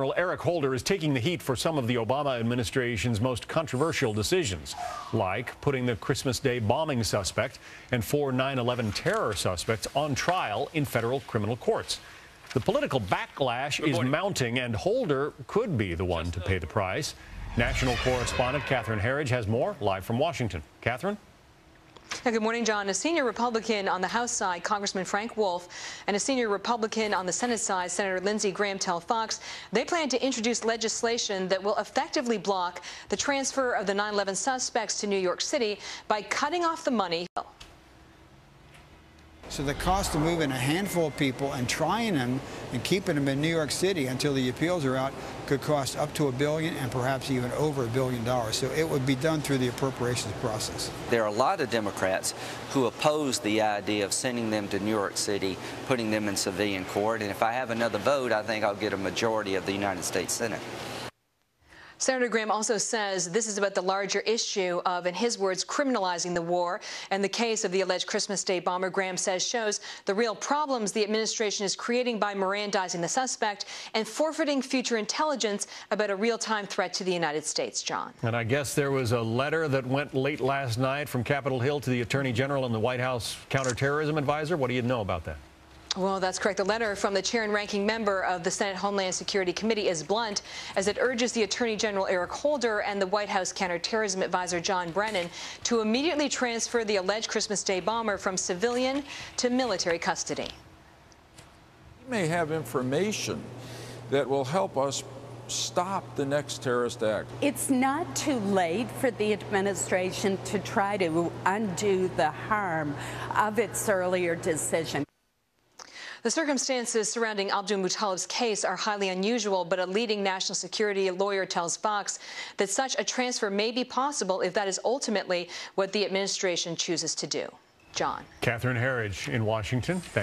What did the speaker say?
General Eric Holder is taking the heat for some of the Obama administration's most controversial decisions, like putting the Christmas Day bombing suspect and 4 9/11 terror suspects on trial in federal criminal courts. The political backlash is mounting, and Holder could be the one to pay the price. National correspondent Catherine Herridge has more live from Washington. Catherine? Good morning, John. A senior Republican on the House side, Congressman Frank Wolf, and a senior Republican on the Senate side, Senator Lindsey Graham, tell Fox they plan to introduce legislation that will effectively block the transfer of the 9/11 suspects to New York City by cutting off the money. So the cost of moving a handful of people and trying them and keeping them in New York City until the appeals are out could cost up to $1 billion and perhaps even over $1 billion. So it would be done through the appropriations process. There are a lot of Democrats who oppose the idea of sending them to New York City, putting them in civilian court. And if I have another vote, I think I'll get a majority of the United States Senate. Senator Graham also says this is about the larger issue of, in his words, criminalizing the war. And the case of the alleged Christmas Day bomber, Graham says, shows the real problems the administration is creating by Mirandizing the suspect and forfeiting future intelligence about a real-time threat to the United States. John. And I guess there was a letter that went late last night from Capitol Hill to the Attorney General and the White House counterterrorism advisor. What do you know about that? Well, that's correct. The letter from the chair and ranking member of the Senate Homeland Security Committee is blunt, as it urges the Attorney General Eric Holder and the White House counterterrorism advisor John Brennan to immediately transfer the alleged Christmas Day bomber from civilian to military custody. We may have information that will help us stop the next terrorist act. It's not too late for the administration to try to undo the harm of its earlier decision. The circumstances surrounding Abdul-Muttalib's case are highly unusual, but a leading national security lawyer tells Fox that such a transfer may be possible if that is ultimately what the administration chooses to do. John. Catherine Herridge in Washington.